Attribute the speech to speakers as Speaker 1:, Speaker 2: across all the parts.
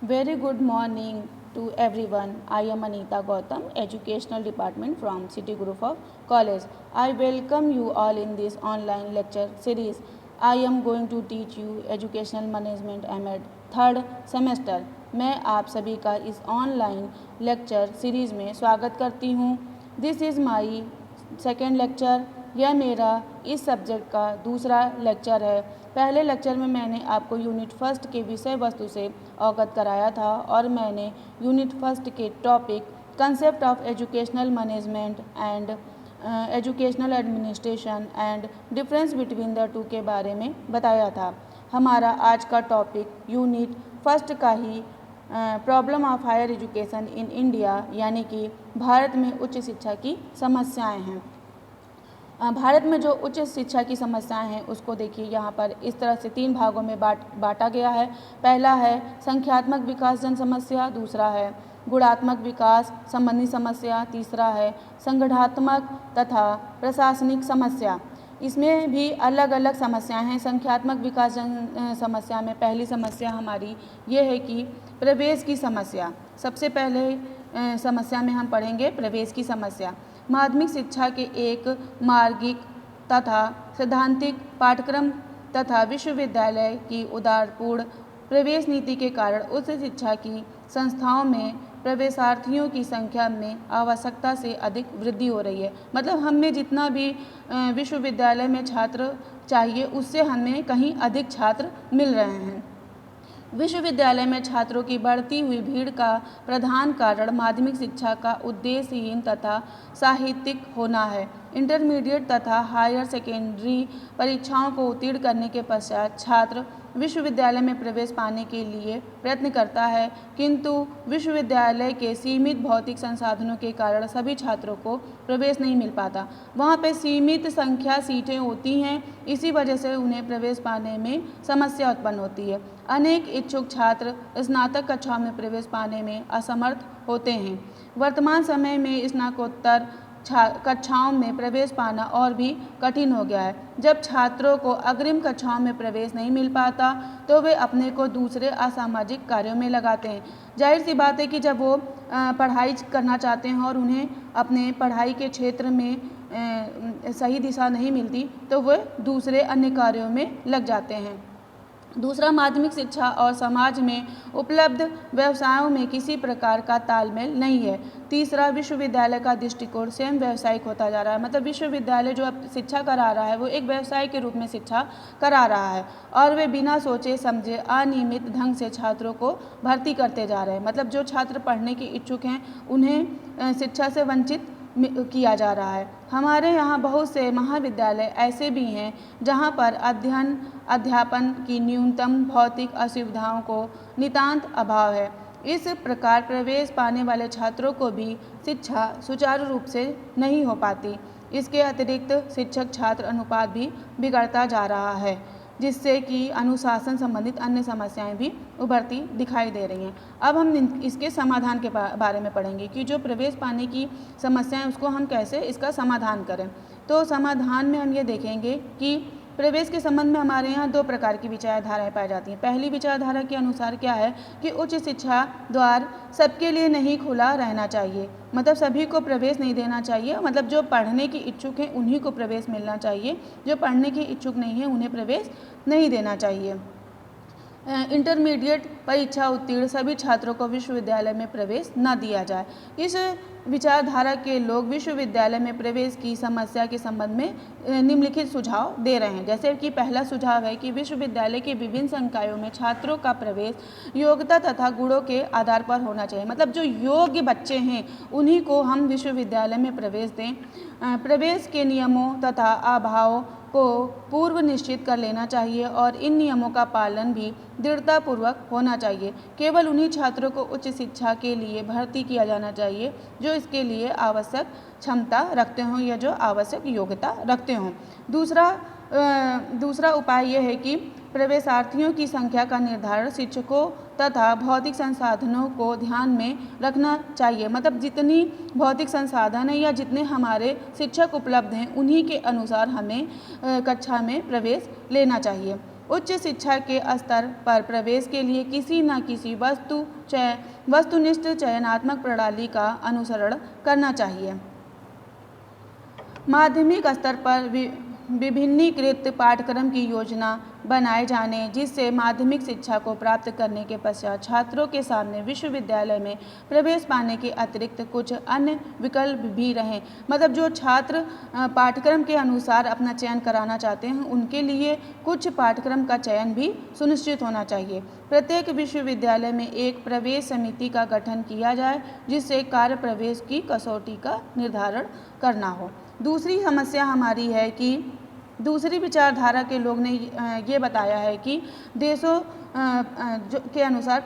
Speaker 1: Very good morning to everyone. I am Anita Gautam, Educational Department from City Group of College. I welcome you all in this online lecture series. I am going to teach you Educational Management MAd third semester. मैं आप सभी का इस online lecture series में स्वागत करती हूँ। This is my second lecture. यह मेरा इस सब्जेक्ट का दूसरा लेक्चर है। पहले लेक्चर में मैंने आपको यूनिट फर्स्ट के विषय वस्तु से अवगत कराया था और मैंने यूनिट फर्स्ट के topic concept of educational management and educational administration and difference between the two के बारे में बताया था। हमारा आज का टॉपिक यूनिट फर्स्ट का ही problem of higher education in India यानी कि भारत में उच्च शिक्षा की समस्याएं हैं। भारत में जो उच्च शिक्षा की समस्याएं हैं उसको देखिए, यहाँ पर इस तरह से 3 भागों में बांटा गया है। पहला है संख्यात्मक विकास जन समस्या, दूसरा है गुणात्मक विकास संबंधी समस्या, तीसरा है संगठनात्मक तथा प्रशासनिक समस्या। इसमें भी अलग अलग समस्याएं हैं। संख्यात्मक विकास जन समस्या में पहली समस्या हमारी ये है कि प्रवेश की समस्या। सबसे पहले समस्या में हम पढ़ेंगे प्रवेश की समस्या। माध्यमिक शिक्षा के एक मार्गिक तथा सैद्धांतिक पाठ्यक्रम तथा विश्वविद्यालय की उदारपूर्ण प्रवेश नीति के कारण उच्च शिक्षा की संस्थाओं में प्रवेशार्थियों की संख्या में आवश्यकता से अधिक वृद्धि हो रही है। मतलब हमें जितना भी विश्वविद्यालय में छात्र चाहिए उससे हमें कहीं अधिक छात्र मिल रहे हैं। विश्वविद्यालय में छात्रों की बढ़ती हुई भीड़ का प्रधान कारण माध्यमिक शिक्षा का उद्देश्यहीन तथा साहित्यिक होना है। इंटरमीडिएट तथा हायर सेकेंडरी परीक्षाओं को उत्तीर्ण करने के पश्चात छात्र विश्वविद्यालय में प्रवेश पाने के लिए प्रयत्न करता है, किंतु विश्वविद्यालय के सीमित भौतिक संसाधनों के कारण सभी छात्रों को प्रवेश नहीं मिल पाता। वहाँ पे सीमित संख्या सीटें होती हैं, इसी वजह से उन्हें प्रवेश पाने में समस्या उत्पन्न होती है। अनेक इच्छुक छात्र स्नातक कक्षाओं में प्रवेश पाने में असमर्थ होते हैं। वर्तमान समय में स्नातकोत्तर कक्षाओं में प्रवेश पाना और भी कठिन हो गया है। जब छात्रों को अग्रिम कक्षाओं में प्रवेश नहीं मिल पाता तो वे अपने को दूसरे असामाजिक कार्यों में लगाते हैं। जाहिर सी बात है कि जब वो पढ़ाई करना चाहते हैं और उन्हें अपने पढ़ाई के क्षेत्र में सही दिशा नहीं मिलती तो वे दूसरे अन्य कार्यों में लग जाते हैं। दूसरा, माध्यमिक शिक्षा और समाज में उपलब्ध व्यवसायों में किसी प्रकार का तालमेल नहीं है। तीसरा, विश्वविद्यालय का दृष्टिकोण स्वयं व्यावसायिक होता जा रहा है। मतलब विश्वविद्यालय जो अब शिक्षा करा रहा है वो एक व्यवसाय के रूप में शिक्षा करा रहा है और वे बिना सोचे समझे अनियमित ढंग से छात्रों को भर्ती करते जा रहे हैं। मतलब जो छात्र पढ़ने के इच्छुक हैं उन्हें शिक्षा से वंचित किया जा रहा है। हमारे यहाँ बहुत से महाविद्यालय ऐसे भी हैं जहाँ पर अध्ययन अध्यापन की न्यूनतम भौतिक असुविधाओं को नितांत अभाव है। इस प्रकार प्रवेश पाने वाले छात्रों को भी शिक्षा सुचारू रूप से नहीं हो पाती। इसके अतिरिक्त शिक्षक छात्र अनुपात भी बिगड़ता जा रहा है, जिससे कि अनुशासन संबंधित अन्य समस्याएं भी उभरती दिखाई दे रही हैं। अब हम इसके समाधान के बारे में पढ़ेंगे कि जो प्रवेश पाने की समस्याएं उसको हम कैसे इसका समाधान करें। तो समाधान में हम ये देखेंगे कि प्रवेश के संबंध में हमारे यहाँ 2 प्रकार की विचारधाराएं पाई जाती हैं। पहली विचारधारा के अनुसार क्या है कि उच्च शिक्षा द्वार सबके लिए नहीं खुला रहना चाहिए। मतलब सभी को प्रवेश नहीं देना चाहिए। मतलब जो पढ़ने के इच्छुक हैं उन्हीं को प्रवेश मिलना चाहिए, जो पढ़ने के इच्छुक नहीं हैं उन्हें प्रवेश नहीं देना चाहिए। इंटरमीडिएट परीक्षा उत्तीर्ण सभी छात्रों को विश्वविद्यालय में प्रवेश न दिया जाए। इस विचारधारा के लोग विश्वविद्यालय में प्रवेश की समस्या के संबंध में निम्नलिखित सुझाव दे रहे हैं। जैसे कि पहला सुझाव है कि विश्वविद्यालय के विभिन्न संकायों में छात्रों का प्रवेश योग्यता तथा गुणों के आधार पर होना चाहिए। मतलब जो योग्य बच्चे हैं उन्हीं को हम विश्वविद्यालय में प्रवेश दें। प्रवेश के नियमों तथा अभावों को पूर्व निश्चित कर लेना चाहिए और इन नियमों का पालन भी दृढ़तापूर्वक होना चाहिए। केवल उन्हीं छात्रों को उच्च शिक्षा के लिए भर्ती किया जाना चाहिए जो इसके लिए आवश्यक क्षमता रखते हों या जो आवश्यक योग्यता रखते हों। दूसरा उपाय यह है कि प्रवेशार्थियों की संख्या का निर्धारण शिक्षकों तथा भौतिक संसाधनों को ध्यान में रखना चाहिए। मतलब जितनी भौतिक संसाधन है या जितने हमारे शिक्षक उपलब्ध हैं उन्हीं के अनुसार हमें कक्षा में प्रवेश लेना चाहिए। उच्च शिक्षा के स्तर पर प्रवेश के लिए किसी न किसी वस्तुनिष्ठ चयनात्मक प्रणाली का अनुसरण करना चाहिए। माध्यमिक स्तर पर विभिन्नीकृत पाठ्यक्रम की योजना बनाए जाने जिससे माध्यमिक शिक्षा को प्राप्त करने के पश्चात छात्रों के सामने विश्वविद्यालय में प्रवेश पाने के अतिरिक्त कुछ अन्य विकल्प भी रहें। मतलब जो छात्र पाठ्यक्रम के अनुसार अपना चयन कराना चाहते हैं उनके लिए कुछ पाठ्यक्रम का चयन भी सुनिश्चित होना चाहिए। प्रत्येक विश्वविद्यालय में एक प्रवेश समिति का गठन किया जाए जिससे कार्य प्रवेश की कसौटी का निर्धारण करना हो। दूसरी समस्या हमारी है कि दूसरी विचारधारा के लोग ने ये बताया है कि देशों के अनुसार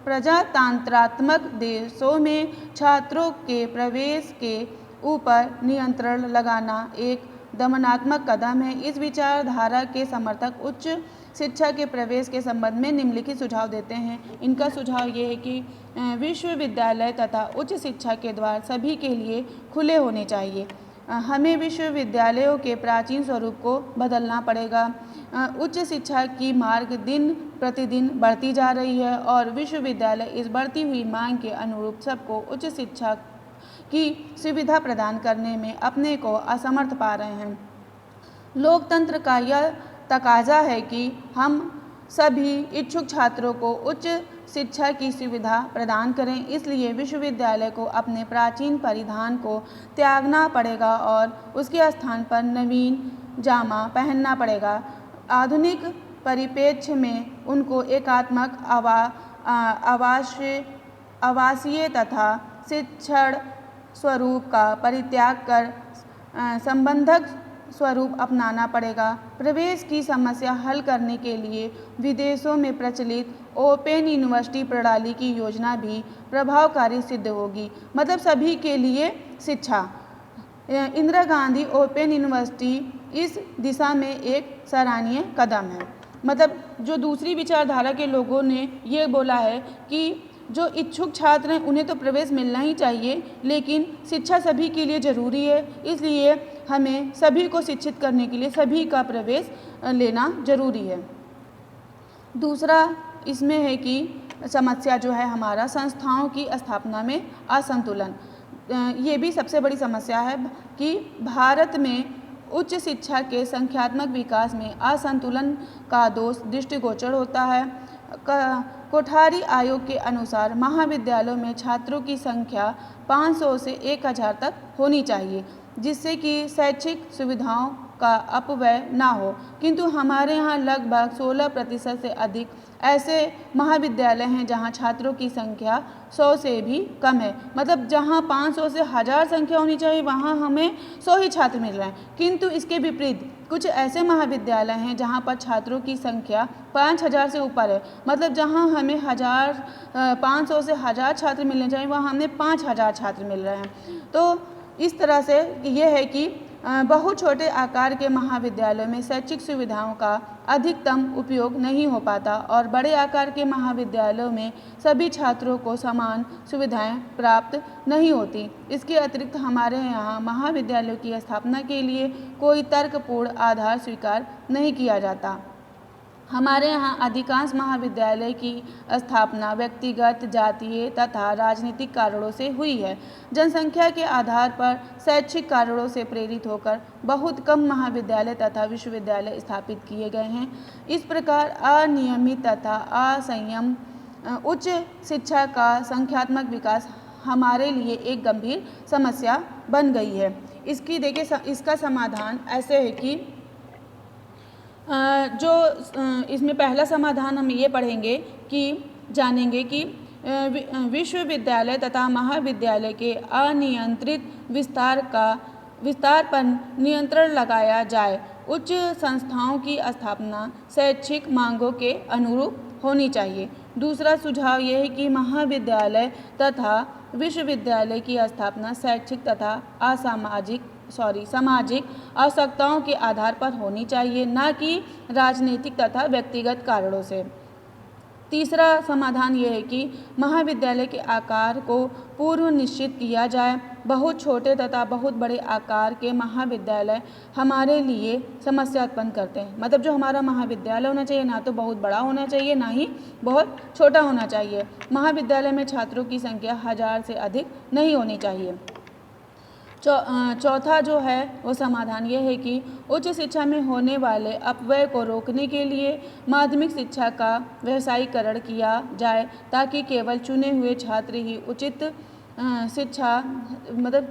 Speaker 1: प्रजातांत्रात्मक देशों में छात्रों के प्रवेश के ऊपर नियंत्रण लगाना एक दमनात्मक कदम है। इस विचारधारा के समर्थक उच्च शिक्षा के प्रवेश के संबंध में निम्नलिखित सुझाव देते हैं। इनका सुझाव ये है कि विश्वविद्यालय तथा उच्च शिक्षा के द्वार सभी के लिए खुले होने चाहिए। हमें विश्वविद्यालयों के प्राचीन स्वरूप को बदलना पड़ेगा। उच्च शिक्षा की मांग दिन प्रतिदिन बढ़ती जा रही है और विश्वविद्यालय इस बढ़ती हुई मांग के अनुरूप सबको उच्च शिक्षा की सुविधा प्रदान करने में अपने को असमर्थ पा रहे हैं। लोकतंत्र का यह तकाजा है कि हम सभी इच्छुक छात्रों को उच्च शिक्षा की सुविधा प्रदान करें। इसलिए विश्वविद्यालय को अपने प्राचीन परिधान को त्यागना पड़ेगा और उसके स्थान पर नवीन जामा पहनना पड़ेगा। आधुनिक परिप्रेक्ष्य में उनको एकात्मक आवासीय तथा शिक्षण स्वरूप का परित्याग कर संबंधक स्वरूप अपनाना पड़ेगा। प्रवेश की समस्या हल करने के लिए विदेशों में प्रचलित ओपन यूनिवर्सिटी प्रणाली की योजना भी प्रभावकारी सिद्ध होगी। मतलब सभी के लिए शिक्षा। इंदिरा गांधी ओपन यूनिवर्सिटी इस दिशा में एक सराहनीय कदम है। मतलब जो दूसरी विचारधारा के लोगों ने ये बोला है कि जो इच्छुक छात्र हैं उन्हें तो प्रवेश मिलना ही चाहिए, लेकिन शिक्षा सभी के लिए ज़रूरी है। इसलिए हमें सभी को शिक्षित करने के लिए सभी का प्रवेश लेना ज़रूरी है। दूसरा इसमें है कि समस्या जो है हमारा संस्थाओं की स्थापना में असंतुलन। ये भी सबसे बड़ी समस्या है कि भारत में उच्च शिक्षा के संख्यात्मक विकास में असंतुलन का दोष दृष्टिगोचर होता है। कोठारी आयोग के अनुसार महाविद्यालयों में छात्रों की संख्या 500 से 1000 तक होनी चाहिए जिससे कि शैक्षिक सुविधाओं का अपव्यय ना हो, किंतु हमारे यहाँ लगभग 16% से अधिक ऐसे महाविद्यालय हैं जहाँ छात्रों की संख्या 100 से भी कम है। मतलब जहाँ 500 से 1000 संख्या होनी चाहिए वहाँ हमें 100 ही छात्र मिल रहे हैं, किंतु इसके विपरीत कुछ ऐसे महाविद्यालय हैं जहाँ पर छात्रों की संख्या 5000 से ऊपर है। मतलब जहाँ हमें 500 से 1000 छात्र मिलने चाहिए वहाँ हमें 5000 छात्र मिल रहे हैं। तो इस तरह से ये है कि बहुत छोटे आकार के महाविद्यालयों में शैक्षिक सुविधाओं का अधिकतम उपयोग नहीं हो पाता और बड़े आकार के महाविद्यालयों में सभी छात्रों को समान सुविधाएं प्राप्त नहीं होती। इसके अतिरिक्त हमारे यहाँ महाविद्यालयों की स्थापना के लिए कोई तर्कपूर्ण आधार स्वीकार नहीं किया जाता। हमारे यहाँ अधिकांश महाविद्यालय की स्थापना व्यक्तिगत, जातीय तथा राजनीतिक कारणों से हुई है। जनसंख्या के आधार पर शैक्षिक कारणों से प्रेरित होकर बहुत कम महाविद्यालय तथा विश्वविद्यालय स्थापित किए गए हैं। इस प्रकार अनियमित तथा असंयम उच्च शिक्षा का संख्यात्मक विकास हमारे लिए एक गंभीर समस्या बन गई है। इसकी देखिए इसका समाधान ऐसे है कि जो इसमें पहला समाधान हम ये पढ़ेंगे कि जानेंगे कि विश्वविद्यालय तथा महाविद्यालय के अनियंत्रित विस्तार पर नियंत्रण लगाया जाए। उच्च संस्थाओं की स्थापना शैक्षिक मांगों के अनुरूप होनी चाहिए। दूसरा सुझाव यह है कि महाविद्यालय तथा विश्वविद्यालय की स्थापना शैक्षिक तथा सामाजिक आवश्यकताओं के आधार पर होनी चाहिए, न कि राजनीतिक तथा व्यक्तिगत कारणों से। तीसरा समाधान यह है कि महाविद्यालय के आकार को पूर्व निश्चित किया जाए। बहुत छोटे तथा बहुत बड़े आकार के महाविद्यालय हमारे लिए समस्या उत्पन्न करते हैं। मतलब जो हमारा महाविद्यालय होना चाहिए ना तो बहुत बड़ा होना चाहिए, ना ही बहुत छोटा होना चाहिए। महाविद्यालय में छात्रों की संख्या 1000 से अधिक नहीं होनी चाहिए। चौथा जो है वो समाधान ये है कि उच्च शिक्षा में होने वाले अपव्यय को रोकने के लिए माध्यमिक शिक्षा का व्यावसायीकरण किया जाए, ताकि केवल चुने हुए छात्र ही उचित शिक्षा मतलब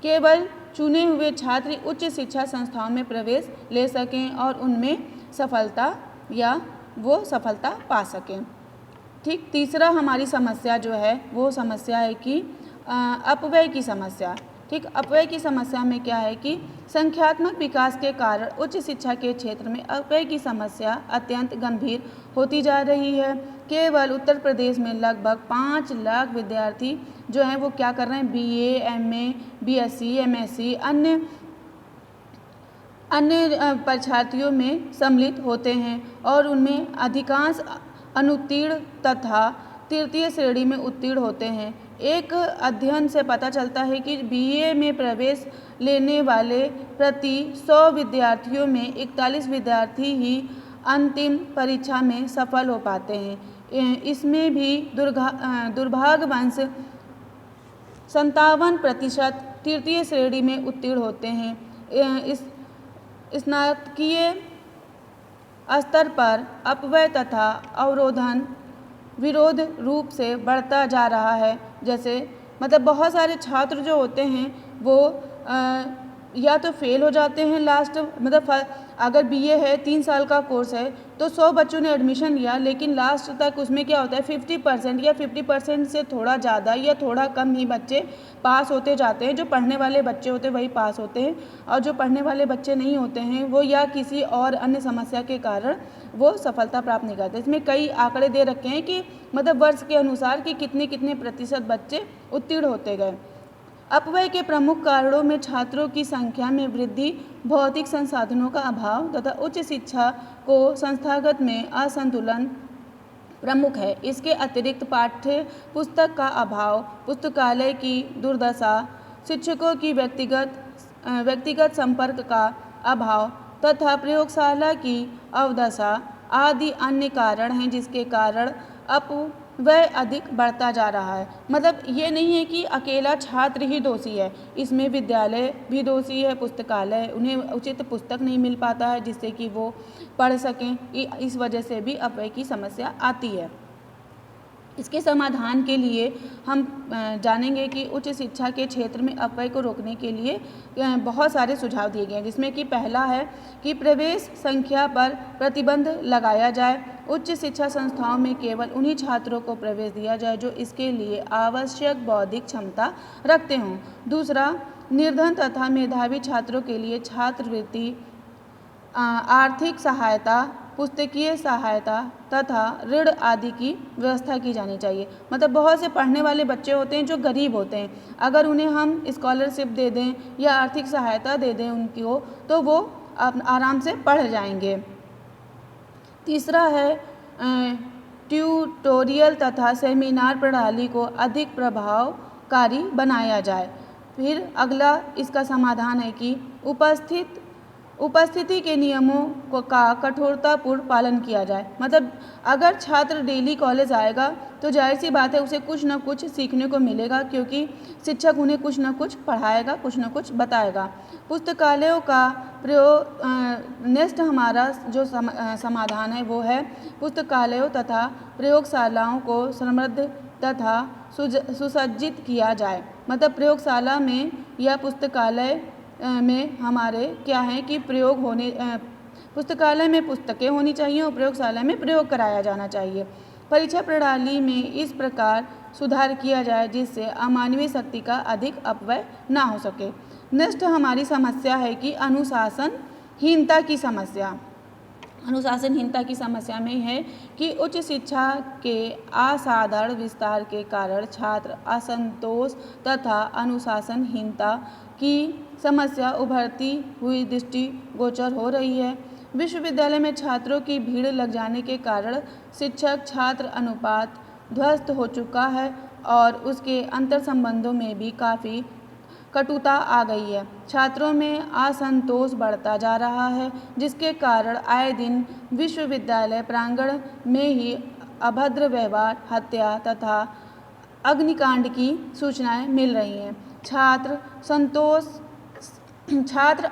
Speaker 1: केवल चुने हुए छात्र उच्च शिक्षा संस्थाओं में प्रवेश ले सकें और उनमें सफलता पा सकें। ठीक, तीसरा हमारी समस्या जो है वो समस्या है कि अपव्यय की समस्या। ठीक, अपव्यय की समस्या में क्या है कि संख्यात्मक विकास के कारण उच्च शिक्षा के क्षेत्र में अपव्यय की समस्या अत्यंत गंभीर होती जा रही है। केवल उत्तर प्रदेश में लगभग 5 लाख विद्यार्थी जो हैं वो क्या कर रहे हैं, BA, MA, BSc, MSc अन्य परीक्षार्थियों में सम्मिलित होते हैं और उनमें अधिकांश अनुत्तीर्ण तथा तृतीय श्रेणी में उत्तीर्ण होते हैं। एक अध्ययन से पता चलता है कि BA में प्रवेश लेने वाले प्रति 100 विद्यार्थियों में 41 विद्यार्थी ही अंतिम परीक्षा में सफल हो पाते हैं। इसमें भी दुर्भाग्यवश 57% तृतीय श्रेणी में उत्तीर्ण होते हैं। इस स्नातकीय स्तर पर अपव्यय तथा अवरोधन विरोध रूप से बढ़ता जा रहा है। जैसे मतलब बहुत सारे छात्र जो होते हैं वो या तो फेल हो जाते हैं लास्ट, मतलब अगर BA है 3 साल का कोर्स है तो 100 बच्चों ने एडमिशन लिया, लेकिन लास्ट तक उसमें क्या होता है 50% या 50% से थोड़ा ज़्यादा या थोड़ा कम ही बच्चे पास होते जाते हैं। जो पढ़ने वाले बच्चे होते हैं वही पास होते हैं और जो पढ़ने वाले बच्चे नहीं होते हैं वो या किसी और अन्य समस्या के कारण वो सफलता प्राप्त नहीं करते। इसमें कई आंकड़े दे रखे हैं कि मतलब वर्ष के अनुसार कि कितने प्रतिशत बच्चे उत्तीर्ण होते गए। अपव्यय के प्रमुख कारणों में छात्रों की संख्या में वृद्धि, भौतिक संसाधनों का अभाव तथा उच्च शिक्षा को संस्थागत में असंतुलन प्रमुख है। इसके अतिरिक्त पाठ्य पुस्तक का अभाव, पुस्तकालय की दुर्दशा, शिक्षकों की व्यक्तिगत संपर्क का अभाव तथा प्रयोगशाला की अवदशा आदि अन्य कारण हैं जिसके कारण अपव्यय अधिक बढ़ता जा रहा है। मतलब ये नहीं है कि अकेला छात्र ही दोषी है, इसमें विद्यालय भी दोषी है, पुस्तकालय उन्हें उचित पुस्तक नहीं मिल पाता है जिससे कि वो पढ़ सकें, इस वजह से भी अपव्यय की समस्या आती है। इसके समाधान के लिए हम जानेंगे कि उच्च शिक्षा के क्षेत्र में अपव्यय को रोकने के लिए बहुत सारे सुझाव दिए गए हैं, जिसमें कि पहला है कि प्रवेश संख्या पर प्रतिबंध लगाया जाए। उच्च शिक्षा संस्थाओं में केवल उन्हीं छात्रों को प्रवेश दिया जाए जो इसके लिए आवश्यक बौद्धिक क्षमता रखते हों। दूसरा, निर्धन तथा मेधावी छात्रों के लिए छात्रवृत्ति, आर्थिक सहायता, पुस्तकीय सहायता तथा ऋण आदि की व्यवस्था की जानी चाहिए। मतलब बहुत से पढ़ने वाले बच्चे होते हैं जो गरीब होते हैं, अगर उन्हें हम स्कॉलरशिप दे दें या आर्थिक सहायता दे दें उनको तो वो आराम से पढ़ जाएंगे। तीसरा है ट्यूटोरियल तथा सेमिनार प्रणाली को अधिक प्रभावकारी बनाया जाए। फिर अगला इसका समाधान है कि उपस्थिति के नियमों का कठोरतापूर्ण पालन किया जाए। मतलब अगर छात्र डेली कॉलेज आएगा तो जाहिर सी बात है उसे कुछ न कुछ सीखने को मिलेगा, क्योंकि शिक्षक उन्हें कुछ न कुछ पढ़ाएगा, कुछ न कुछ बताएगा। पुस्तकालयों का प्रयोग नेक्स्ट हमारा जो समाधान है वो है पुस्तकालयों तथा प्रयोगशालाओं को समृद्ध तथा सुसज्जित किया जाए। मतलब प्रयोगशाला में या पुस्तकालय में हमारे क्या है कि पुस्तकालय में पुस्तकें होनी चाहिए और प्रयोगशाला में प्रयोग कराया जाना चाहिए। परीक्षा प्रणाली में इस प्रकार सुधार किया जाए जिससे अमानवीय शक्ति का अधिक अपव्यय ना हो सके। नेक्स्ट हमारी समस्या है कि अनुशासनहीनता की समस्या। अनुशासनहीनता की समस्या में है कि उच्च शिक्षा के असाधारण विस्तार के कारण छात्र असंतोष तथा अनुशासनहीनता की समस्या उभरती हुई दृष्टिगोचर हो रही है। विश्वविद्यालय में छात्रों की भीड़ लग जाने के कारण शिक्षक छात्र अनुपात ध्वस्त हो चुका है और उसके अंतर संबंधों में भी काफ़ी कटुता आ गई है। छात्रों में असंतोष बढ़ता जा रहा है, जिसके कारण आए दिन विश्वविद्यालय प्रांगण में ही अभद्र व्यवहार, हत्या तथा अग्निकांड की सूचनाएं मिल रही हैं। छात्र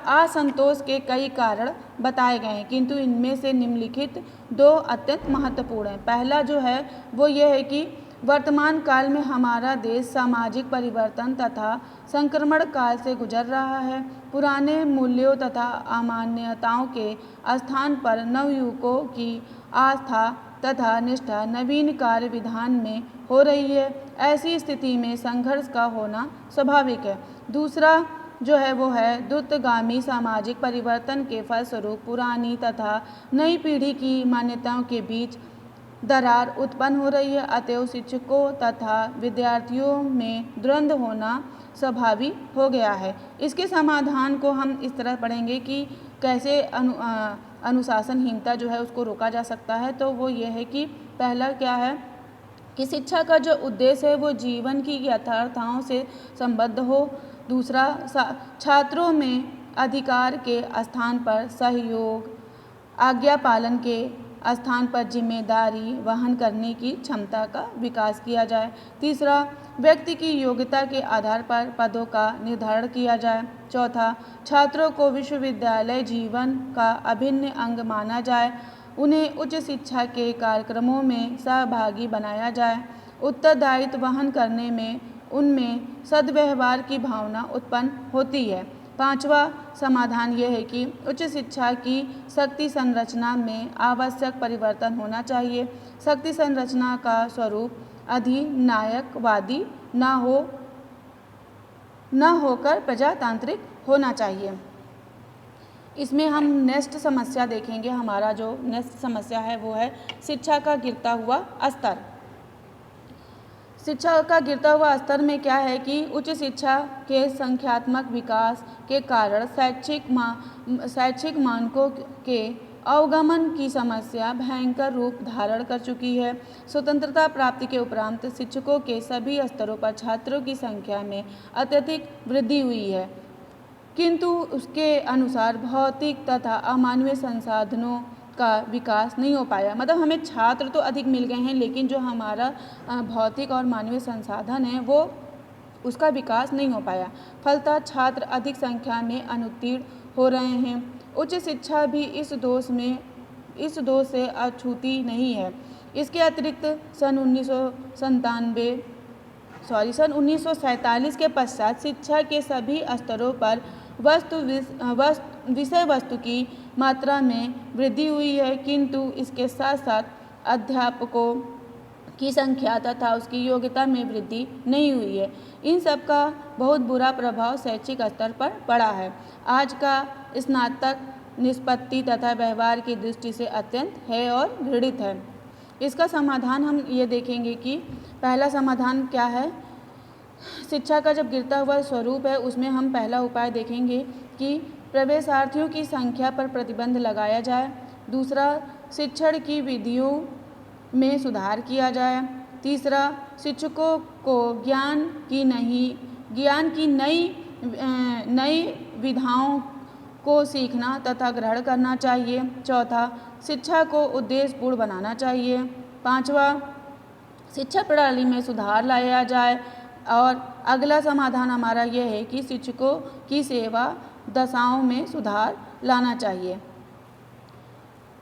Speaker 1: असंतोष के कई कारण बताए गए हैं, किंतु इनमें से निम्नलिखित दो अत्यंत महत्वपूर्ण हैं। पहला जो है वो ये है कि वर्तमान काल में हमारा देश सामाजिक परिवर्तन तथा संक्रमण काल से गुजर रहा है। पुराने मूल्यों तथा अमान्यताओं के स्थान पर नवयुवकों की आस्था तथा निष्ठा नवीन कार्य विधान में हो रही है। ऐसी स्थिति में संघर्ष का होना स्वाभाविक है। दूसरा जो है वो है द्रुतगामी सामाजिक परिवर्तन के फलस्वरूप पुरानी तथा नई पीढ़ी की मान्यताओं के बीच दरार उत्पन्न हो रही है। अतएव शिक्षकों तथा विद्यार्थियों में द्वंद्व होना स्वाभाविक हो गया है। इसके समाधान को हम इस तरह पढ़ेंगे कि कैसे अनुशासनहीनता जो है उसको रोका जा सकता है। तो वो ये है कि पहला क्या है कि शिक्षा का जो उद्देश्य है वो जीवन की यथार्थताओं से संबद्ध हो। दूसरा, छात्रों में अधिकार के स्थान पर सहयोग, आज्ञा पालन के स्थान पर जिम्मेदारी वहन करने की क्षमता का विकास किया जाए। तीसरा, व्यक्ति की योग्यता के आधार पर पदों का निर्धारण किया जाए। चौथा, छात्रों को विश्वविद्यालय जीवन का अभिन्न अंग माना जाए। उन्हें उच्च शिक्षा के कार्यक्रमों में सहभागी बनाया जाए। उत्तरदायित्व वहन करने में उनमें सद्व्यवहार की भावना उत्पन्न होती है। पांचवा समाधान यह है कि उच्च शिक्षा की शक्ति संरचना में आवश्यक परिवर्तन होना चाहिए। शक्ति संरचना का स्वरूप अधिनायकवादी न होकर प्रजातांत्रिक होना चाहिए। इसमें हम नेक्स्ट समस्या देखेंगे। हमारा जो नेक्स्ट समस्या है वो है शिक्षा का गिरता हुआ स्तर। शिक्षा का गिरता हुआ स्तर में क्या है कि उच्च शिक्षा के संख्यात्मक विकास के कारण शैक्षिक मानकों के अवगमन की समस्या भयंकर रूप धारण कर चुकी है। स्वतंत्रता प्राप्ति के उपरांत शिक्षकों के सभी स्तरों पर छात्रों की संख्या में अत्यधिक वृद्धि हुई है, किंतु उसके अनुसार भौतिक तथा अमानवीय संसाधनों का विकास नहीं हो पाया। मतलब हमें छात्र तो अधिक मिल गए हैं, लेकिन जो हमारा भौतिक और मानवीय संसाधन है वो उसका विकास नहीं हो पाया। फलतः छात्र अधिक संख्या में अनुत्तीर्ण हो रहे हैं। उच्च शिक्षा भी इस दोष से अछूती नहीं है। इसके अतिरिक्त सन 1947 के पश्चात शिक्षा के सभी स्तरों पर विषय वस्तु की मात्रा में वृद्धि हुई है, किंतु इसके साथ साथ अध्यापकों की संख्या तथा उसकी योग्यता में वृद्धि नहीं हुई है। इन सब का बहुत बुरा प्रभाव शैक्षिक स्तर पर पड़ा है। आज का स्नातक निष्पत्ति तथा व्यवहार की दृष्टि से अत्यंत है और घृणित है। इसका समाधान हम ये देखेंगे कि पहला समाधान क्या है। शिक्षा का जब गिरता हुआ स्वरूप है उसमें हम पहला उपाय देखेंगे कि प्रवेशार्थियों की संख्या पर प्रतिबंध लगाया जाए। दूसरा, शिक्षण की विधियों में सुधार किया जाए। तीसरा, शिक्षकों को ज्ञान की नई विधाओं को सीखना तथा ग्रहण करना चाहिए। चौथा, शिक्षा को उद्देश्यपूर्ण बनाना चाहिए। पांचवा, शिक्षा प्रणाली में सुधार लाया जाए। और अगला समाधान हमारा यह है कि शिक्षकों की सेवा दशाओं में सुधार लाना चाहिए।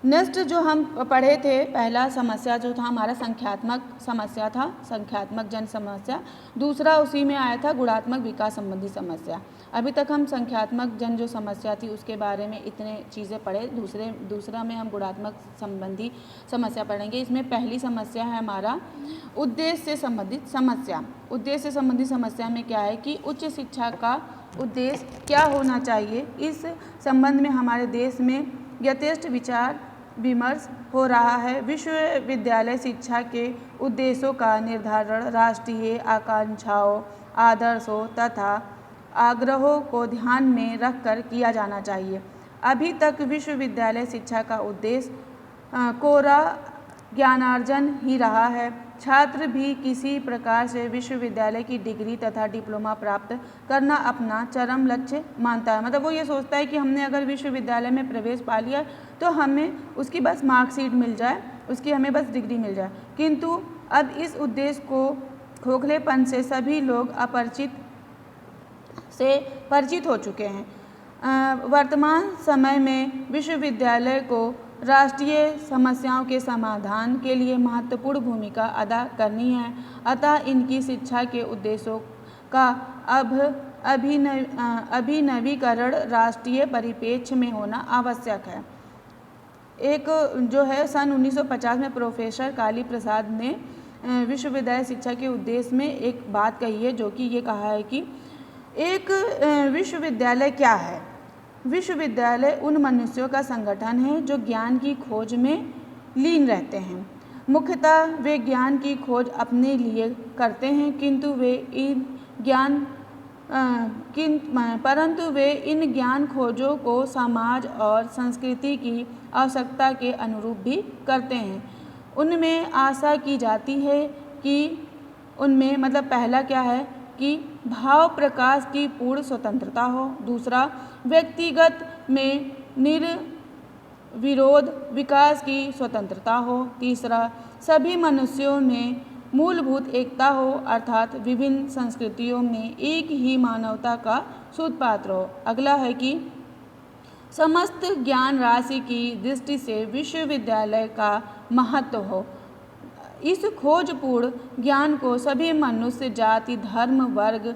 Speaker 1: नेक्स्ट जो हम पढ़े थे, पहला समस्या जो था हमारा संख्यात्मक समस्या था, संख्यात्मक जन समस्या। दूसरा उसी में आया था गुणात्मक विकास संबंधी समस्या। अभी तक हम संख्यात्मक जन जो समस्या थी उसके बारे में इतने चीज़ें पढ़े। दूसरा में हम गुणात्मक संबंधी समस्या पढ़ेंगे। इसमें पहली समस्या है हमारा उद्देश्य से संबंधित समस्या। उद्देश्य से संबंधित समस्या में क्या है कि उच्च शिक्षा का उद्देश्य क्या होना चाहिए। इस संबंध में हमारे देश में यथेष्ट विचार विमर्श हो रहा है। विश्वविद्यालय शिक्षा के उद्देश्यों का निर्धारण राष्ट्रीय आकांक्षाओं, आदर्शों तथा आग्रहों को ध्यान में रखकर किया जाना चाहिए। अभी तक विश्वविद्यालय शिक्षा का उद्देश्य कोरा ज्ञानार्जन ही रहा है। छात्र भी किसी प्रकार से विश्वविद्यालय की डिग्री तथा डिप्लोमा प्राप्त करना अपना चरम लक्ष्य मानता है। मतलब वो ये सोचता है कि हमने अगर विश्वविद्यालय में प्रवेश पा लिया तो हमें उसकी बस मार्कशीट मिल जाए, उसकी हमें बस डिग्री मिल जाए। किंतु अब इस उद्देश्य को खोखलेपन से सभी लोग परिचित हो चुके हैं। वर्तमान समय में विश्वविद्यालय को राष्ट्रीय समस्याओं के समाधान के लिए महत्वपूर्ण भूमिका अदा करनी है, अतः इनकी शिक्षा के उद्देश्यों का अभिनवीकरण राष्ट्रीय परिप्रेक्ष्य में होना आवश्यक है। एक जो है सन 1950 में प्रोफेसर काली प्रसाद ने विश्वविद्यालय शिक्षा के उद्देश्य में एक बात कही है, जो कि ये कहा है कि एक विश्वविद्यालय क्या है? विश्वविद्यालय उन मनुष्यों का संगठन है जो ज्ञान की खोज में लीन रहते हैं। मुख्यतः वे ज्ञान की खोज अपने लिए करते हैं, परंतु वे इन ज्ञान खोजों को समाज और संस्कृति की आवश्यकता के अनुरूप भी करते हैं। उनमें आशा की जाती है कि उनमें मतलब पहला क्या है कि भाव प्रकाश की पूर्ण स्वतंत्रता हो। दूसरा, व्यक्तिगत में निर्विरोध विकास की स्वतंत्रता हो। तीसरा, सभी मनुष्यों में मूलभूत एकता हो, अर्थात विभिन्न संस्कृतियों में एक ही मानवता का सूत्रपात हो। अगला है कि समस्त ज्ञान राशि की दृष्टि से विश्वविद्यालय का महत्व हो। इस खोजपूर्ण ज्ञान को सभी मनुष्य जाति, धर्म, वर्ग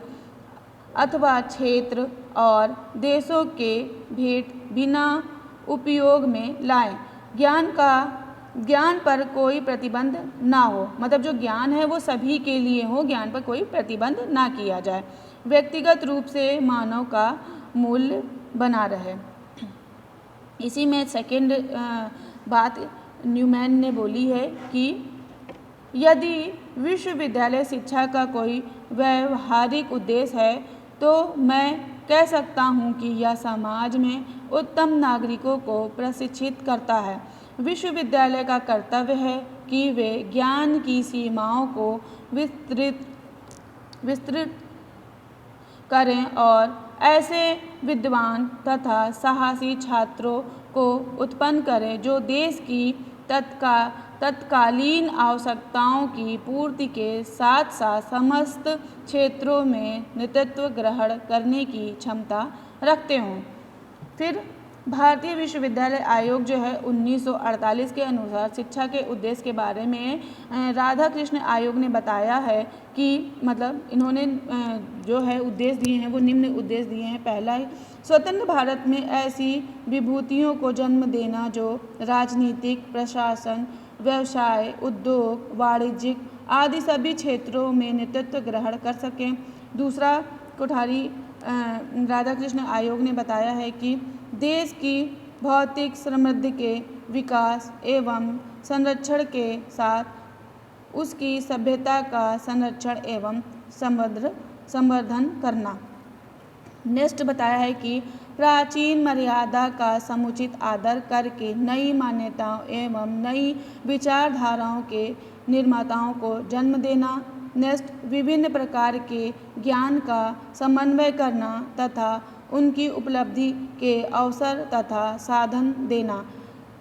Speaker 1: अथवा क्षेत्र और देशों के भेद बिना उपयोग में लाएं। ज्ञान पर कोई प्रतिबंध ना हो, मतलब जो ज्ञान है वो सभी के लिए हो, ज्ञान पर कोई प्रतिबंध ना किया जाए। व्यक्तिगत रूप से मानव का मूल्य बना रहे। इसी में सेकंड बात न्यूमैन ने बोली है कि यदि विश्वविद्यालय शिक्षा का कोई व्यावहारिक उद्देश्य है तो मैं कह सकता हूँ कि यह समाज में उत्तम नागरिकों को प्रशिक्षित करता है। विश्वविद्यालय का कर्तव्य है कि वे ज्ञान की सीमाओं को विस्तृत करें और ऐसे विद्वान तथा साहसी छात्रों को उत्पन्न करें जो देश की तत्कालीन आवश्यकताओं की पूर्ति के साथ साथ समस्त क्षेत्रों में नेतृत्व ग्रहण करने की क्षमता रखते हों। फिर भारतीय विश्वविद्यालय आयोग जो है 1948 के अनुसार शिक्षा के उद्देश्य के बारे में राधाकृष्ण आयोग ने बताया है कि मतलब इन्होंने जो है उद्देश्य दिए हैं वो निम्न उद्देश्य दिए हैं। पहला है स्वतंत्र भारत में ऐसी विभूतियों को जन्म देना जो राजनीतिक, प्रशासन, व्यवसाय, उद्योग, वाणिज्यिक आदि सभी क्षेत्रों में नेतृत्व ग्रहण कर सकें। दूसरा, कोठारी राधाकृष्ण आयोग ने बताया है कि देश की भौतिक समृद्धि के विकास एवं संरक्षण के साथ उसकी सभ्यता का संरक्षण एवं संवर्धन करना। नेक्स्ट बताया है कि प्राचीन मर्यादा का समुचित आदर करके नई मान्यताओं एवं नई विचारधाराओं के निर्माताओं को जन्म देना। नेक्स्ट, विभिन्न प्रकार के ज्ञान का समन्वय करना तथा उनकी उपलब्धि के अवसर तथा साधन देना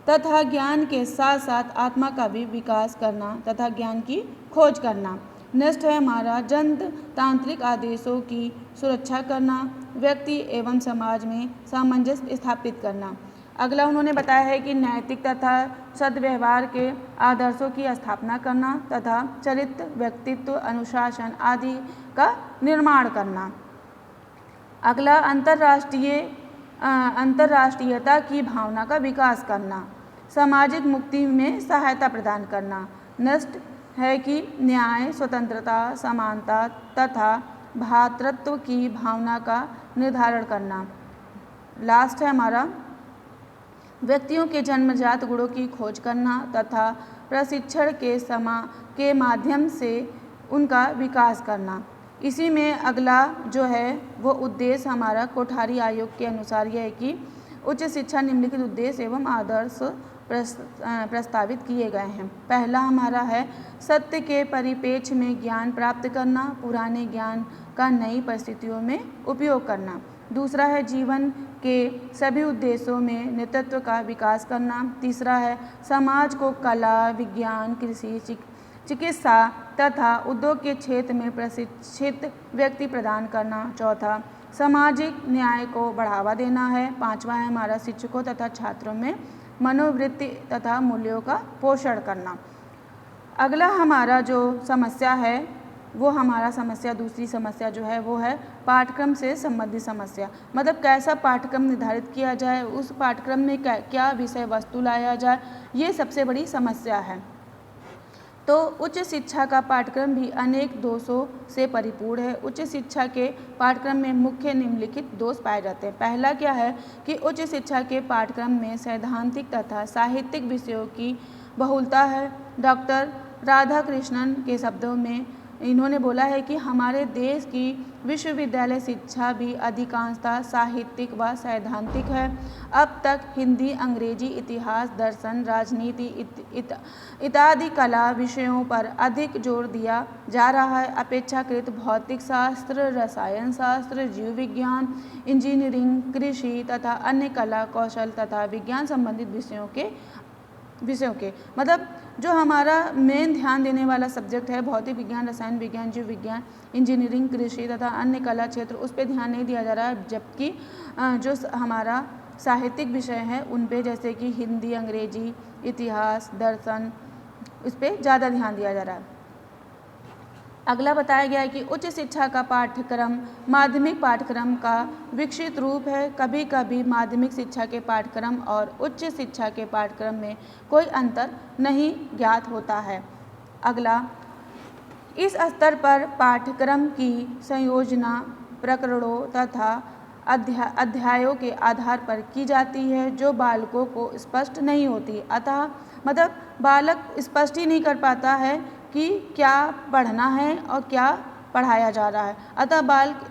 Speaker 1: तथा ज्ञान के साथ साथ आत्मा का भी विकास करना तथा ज्ञान की खोज करना। नेक्स्ट है हमारा जनतांत्रिक आदेशों की सुरक्षा करना, व्यक्ति एवं समाज में सामंजस्य स्थापित करना। अगला उन्होंने बताया है कि नैतिक तथा सद्व्यवहार के आदर्शों की स्थापना करना तथा चरित्र, व्यक्तित्व, अनुशासन आदि का निर्माण करना। अगला अंतर्राष्ट्रीयता की भावना का विकास करना, सामाजिक मुक्ति में सहायता प्रदान करना। नेक्स्ट है कि न्याय, स्वतंत्रता, समानता तथा भ्रातृत्व की भावना का निर्धारण करना। लास्ट है हमारा व्यक्तियों के जन्मजात गुणों की खोज करना तथा प्रशिक्षण के माध्यम से उनका विकास करना। इसी में अगला जो है वो उद्देश्य हमारा कोठारी आयोग के अनुसार यह है कि उच्च शिक्षा निम्नलिखित उद्देश्य एवं आदर्श प्रस्तावित किए गए हैं। पहला हमारा है सत्य के परिप्रेक्ष्य में ज्ञान प्राप्त करना, पुराने ज्ञान का नई परिस्थितियों में उपयोग करना। दूसरा है जीवन के सभी उद्देश्यों में नेतृत्व का विकास करना। तीसरा है समाज को कला, विज्ञान, कृषि, चिकित्सा तथा उद्योग के क्षेत्र में प्रशिक्षित व्यक्ति प्रदान करना। चौथा सामाजिक न्याय को बढ़ावा देना है। पांचवा है हमारा शिक्षकों तथा छात्रों में मनोवृत्ति तथा मूल्यों का पोषण करना। अगला हमारा जो समस्या है वो हमारा दूसरी समस्या जो है वो है पाठ्यक्रम से संबंधित समस्या। मतलब कैसा पाठ्यक्रम निर्धारित किया जाए, उस पाठ्यक्रम में क्या विषय वस्तु लाया जाए, ये सबसे बड़ी समस्या है। तो उच्च शिक्षा का पाठ्यक्रम भी अनेक दोषों से परिपूर्ण है। उच्च शिक्षा के पाठ्यक्रम में मुख्य निम्नलिखित दोष पाए जाते हैं। पहला क्या है कि उच्च शिक्षा के पाठ्यक्रम में सैद्धांतिक तथा साहित्यिक विषयों की बहुलता है। डॉक्टर राधाकृष्णन के शब्दों में इन्होंने बोला है कि हमारे देश की विश्वविद्यालय शिक्षा भी अधिकांशतः साहित्यिक व सैद्धांतिक है। अब तक हिंदी, अंग्रेजी, इतिहास, दर्शन, राजनीति इत्यादि कला विषयों पर अधिक जोर दिया जा रहा है अपेक्षाकृत भौतिक शास्त्र, रसायन शास्त्र, जीव विज्ञान, इंजीनियरिंग, कृषि तथा अन्य कला, कौशल तथा विज्ञान संबंधित विषयों के मतलब जो हमारा मेन ध्यान देने वाला सब्जेक्ट है भौतिक विज्ञान, रसायन विज्ञान, जीव विज्ञान, इंजीनियरिंग, कृषि तथा अन्य कला क्षेत्र, उस पर ध्यान नहीं दिया जा रहा है। जबकि जो हमारा साहित्यिक विषय है उन पे जैसे कि हिंदी, अंग्रेजी, इतिहास, दर्शन, उस पर ज़्यादा ध्यान दिया जा रहा है। अगला बताया गया है कि उच्च शिक्षा का पाठ्यक्रम माध्यमिक पाठ्यक्रम का विकसित रूप है। कभी कभी माध्यमिक शिक्षा के पाठ्यक्रम और उच्च शिक्षा के पाठ्यक्रम में कोई अंतर नहीं ज्ञात होता है। अगला, इस स्तर पर पाठ्यक्रम की संयोजना प्रकरणों तथा अध्यायों के आधार पर की जाती है जो बालकों को स्पष्ट नहीं होती। अतः मतलब बालक स्पष्ट ही नहीं कर पाता है कि क्या पढ़ना है और क्या पढ़ाया जा रहा है। अतः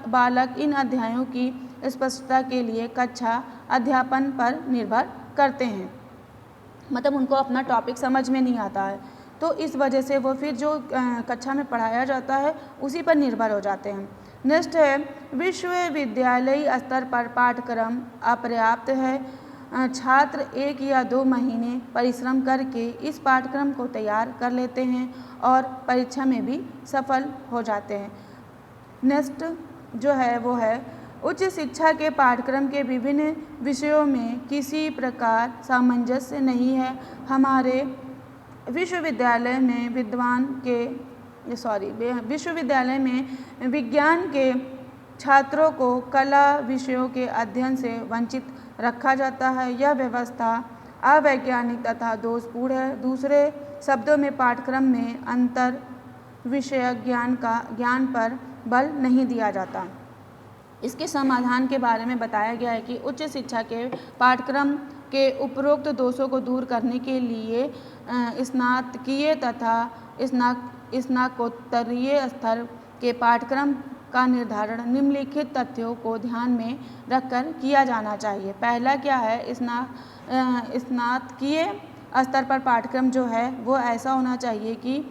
Speaker 1: बालक इन अध्यायों की स्पष्टता के लिए कक्षा अध्यापन पर निर्भर करते हैं। मतलब उनको अपना टॉपिक समझ में नहीं आता है, तो इस वजह से वो फिर जो कक्षा में पढ़ाया जाता है उसी पर निर्भर हो जाते हैं। नेक्स्ट है विश्वविद्यालयी स्तर पर पाठ्यक्रम अपर्याप्त है। छात्र 1 या 2 महीने परिश्रम करके इस पाठ्यक्रम को तैयार कर लेते हैं और परीक्षा में भी सफल हो जाते हैं। नेक्स्ट जो है वो है उच्च शिक्षा के पाठ्यक्रम के विभिन्न विषयों में किसी प्रकार सामंजस्य नहीं है। हमारे विश्वविद्यालय में विज्ञान के छात्रों को कला विषयों के अध्ययन से वंचित रखा जाता है। यह व्यवस्था अवैज्ञानिक तथा दोषपूर्ण है। दूसरे शब्दों में पाठ्यक्रम में अंतर विषय ज्ञान पर बल नहीं दिया जाता। इसके समाधान के बारे में बताया गया है कि उच्च शिक्षा के पाठ्यक्रम के उपरोक्त दोषों को दूर करने के लिए स्नातकीय तथा स्नातकोत्तरीय स्तर के पाठ्यक्रम का निर्धारण निम्नलिखित तथ्यों को ध्यान में रखकर किया जाना चाहिए। पहला क्या है, स्नातकीय स्तर पर पाठ्यक्रम जो है वो ऐसा होना चाहिए कि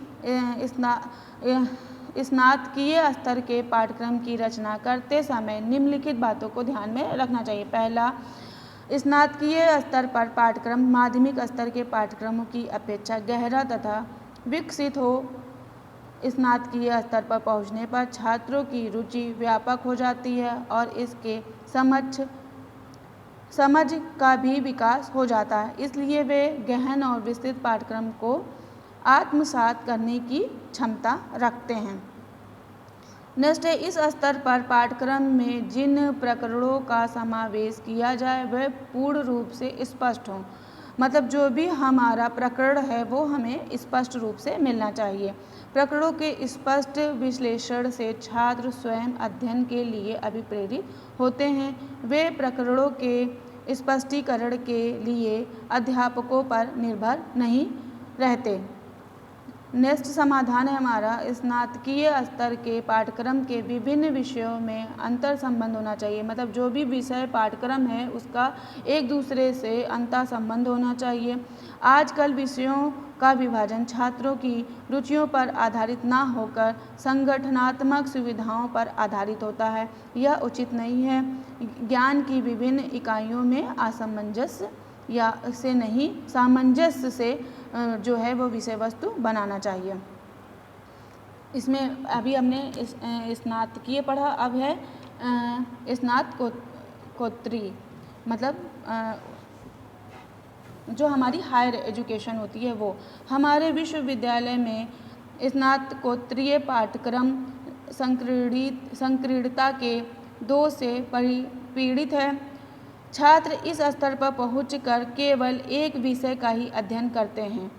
Speaker 1: स्नातकीय स्तर के पाठ्यक्रम की रचना करते समय निम्नलिखित बातों को ध्यान में रखना चाहिए। पहला, स्नातकीय स्तर पर पाठ्यक्रम माध्यमिक स्तर के पाठ्यक्रमों की अपेक्षा गहरा तथा विकसित हो। स्नातकीय स्तर पर पहुंचने पर छात्रों की रुचि व्यापक हो जाती है और इसके समझ का भी विकास हो जाता है, इसलिए वे गहन और विस्तृत पाठ्यक्रम को आत्मसात करने की क्षमता रखते हैं। नेक्स्ट है, इस स्तर पर पाठ्यक्रम में जिन प्रकरणों का समावेश किया जाए वह पूर्ण रूप से स्पष्ट हो। मतलब जो भी हमारा प्रकरण है वो हमें स्पष्ट रूप से मिलना चाहिए। प्रकरणों के स्पष्ट विश्लेषण से छात्र स्वयं अध्ययन के लिए अभिप्रेरित होते हैं। वे प्रकरणों के स्पष्टीकरण के लिए अध्यापकों पर निर्भर नहीं रहते। नेक्स्ट समाधान है हमारा, स्नातकीय स्तर के पाठ्यक्रम के विभिन्न विषयों में अंतर संबंध होना चाहिए। मतलब जो भी विषय पाठ्यक्रम है उसका एक दूसरे से अंतर संबंध होना चाहिए। आजकल विषयों का विभाजन छात्रों की रुचियों पर आधारित ना होकर संगठनात्मक सुविधाओं पर आधारित होता है। यह उचित नहीं है। ज्ञान की विभिन्न इकाइयों में असमंजस्य या से नहीं, सामंजस्य से जो है वो विषय वस्तु बनाना चाहिए। इसमें अभी हमने स्नातकीय पढ़ा, अब है स्नातकोत्तरी। मतलब जो हमारी हायर एजुकेशन होती है वो। हमारे विश्वविद्यालय में स्नातकोत्तरीय पाठ्यक्रम संकीर्णता के 2 से पीड़ित है। छात्र इस स्तर पर पहुंचकर केवल एक विषय का ही अध्ययन करते हैं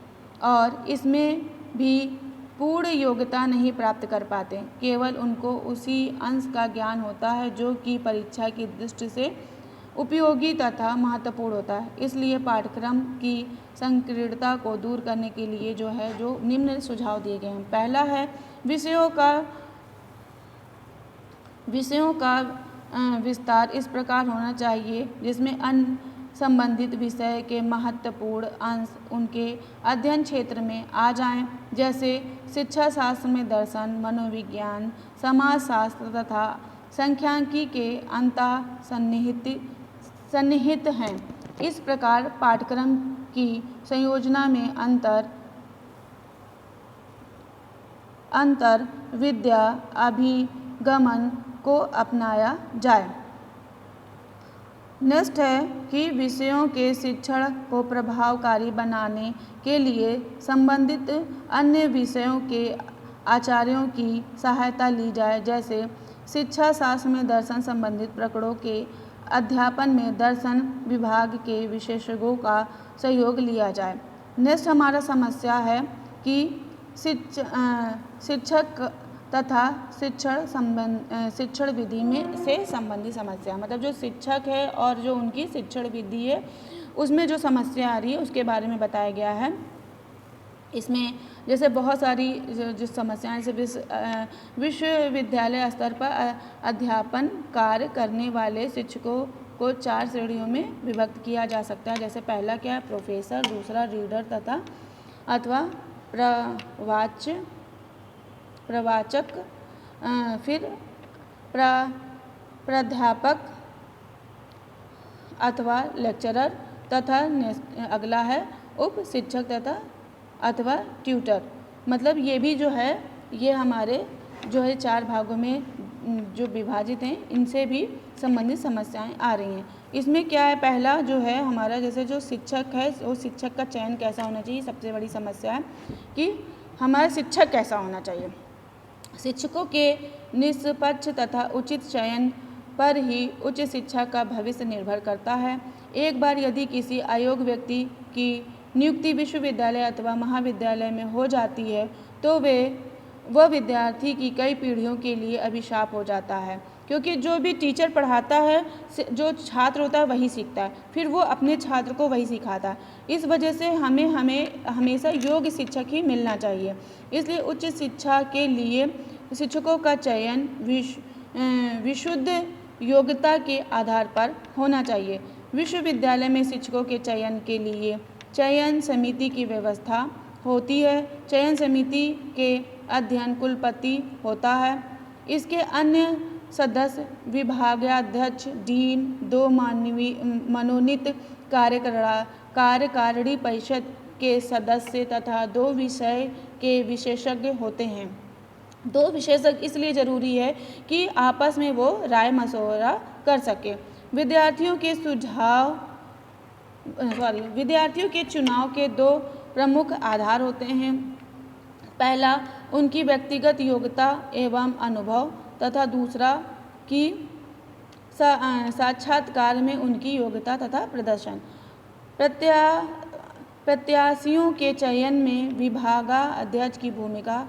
Speaker 1: और इसमें भी पूर्ण योग्यता नहीं प्राप्त कर पाते। केवल उनको उसी अंश का ज्ञान होता है जो कि परीक्षा की दृष्टि से उपयोगी तथा महत्वपूर्ण होता है। इसलिए पाठ्यक्रम की संकीर्णता को दूर करने के लिए जो निम्न सुझाव दिए गए हैं। पहला है विषयों का विस्तार इस प्रकार होना चाहिए जिसमें अन्य संबंधित विषय के महत्वपूर्ण अंश उनके अध्ययन क्षेत्र में आ जाएं, जैसे शिक्षा शास्त्र में दर्शन, मनोविज्ञान, समाजशास्त्र तथा सांख्यिकी के अंतः सन्निहित हैं। इस प्रकार पाठ्यक्रम की संयोजना में अंतर विद्या अभिगमन को अपनाया जाए। नेक्स्ट है कि विषयों के शिक्षण को प्रभावकारी बनाने के लिए संबंधित अन्य विषयों के आचार्यों की सहायता ली जाए, जैसे शिक्षा शास्त्र में दर्शन संबंधित प्रकरणों के अध्यापन में दर्शन विभाग के विशेषज्ञों का सहयोग लिया जाए। नेक्स्ट हमारा समस्या है कि शिक्षक तथा शिक्षण विधि में से संबंधी समस्या। मतलब जो शिक्षक है और जो उनकी शिक्षण विधि है उसमें जो समस्या आ रही है उसके बारे में बताया गया है। इसमें जैसे बहुत सारी जो समस्याएं, जैसे विश्वविद्यालय स्तर पर अध्यापन कार्य करने वाले शिक्षकों को 4 श्रेणियों में विभक्त किया जा सकता है। जैसे पहला क्या है, प्रोफेसर, दूसरा रीडर तथा अथवा प्रवाचक, फिर प्राध्यापक अथवा लेक्चरर तथा अगला है उप शिक्षक तथा अथवा ट्यूटर। मतलब ये भी जो है ये हमारे जो है 4 भागों में जो विभाजित हैं, इनसे भी संबंधित समस्याएं आ रही हैं। इसमें क्या है, पहला जो है हमारा जैसे जो शिक्षक है वो शिक्षक का चयन कैसा होना चाहिए। सबसे बड़ी समस्या है कि हमारा शिक्षक कैसा होना चाहिए। शिक्षकों के निष्पक्ष तथा उचित चयन पर ही उच्च शिक्षा का भविष्य निर्भर करता है। एक बार यदि किसी अयोग्य व्यक्ति की नियुक्ति विश्वविद्यालय अथवा महाविद्यालय में हो जाती है तो वह विद्यार्थी की कई पीढ़ियों के लिए अभिशाप हो जाता है, क्योंकि जो भी टीचर पढ़ाता है जो छात्र होता है वही सीखता है, फिर वो अपने छात्र को वही सिखाता है। इस वजह से हमें हमेशा योग्य शिक्षक ही मिलना चाहिए। इसलिए उच्च शिक्षा के लिए शिक्षकों का चयन विशुद्ध योग्यता के आधार पर होना चाहिए। विश्वविद्यालय में शिक्षकों के चयन के लिए चयन समिति की व्यवस्था होती है। चयन समिति के अध्ययन कुलपति होता है। इसके अन्य सदस्य विभागाध्यक्ष, डीन, 2 मनोनीत कार्यकारिणी परिषद के सदस्य तथा 2 विषय के विशेषज्ञ होते हैं। 2 विशेषज्ञ इसलिए ज़रूरी है कि आपस में वो राय मशवरा कर सके। विद्यार्थियों के चुनाव के 2 प्रमुख आधार होते हैं। पहला उनकी व्यक्तिगत योग्यता एवं अनुभव तथा दूसरा कि साक्षात्कार में उनकी योग्यता तथा प्रदर्शन। प्रत्याशियों के चयन में विभागाध्यक्ष की भूमिका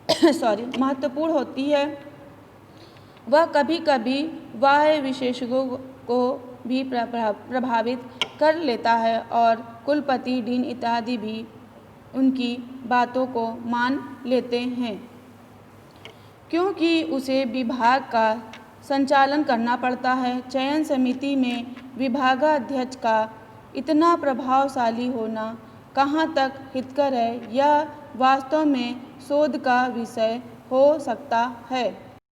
Speaker 1: महत्वपूर्ण होती है। वह कभी कभी बाह्य विशेषज्ञों को भी प्रभावित कर लेता है और कुलपति, डीन इत्यादि भी उनकी बातों को मान लेते हैं, क्योंकि उसे विभाग का संचालन करना पड़ता है। चयन समिति में विभागाध्यक्ष का इतना प्रभावशाली होना कहाँ तक हितकर है, यह वास्तव में शोध का विषय हो सकता है।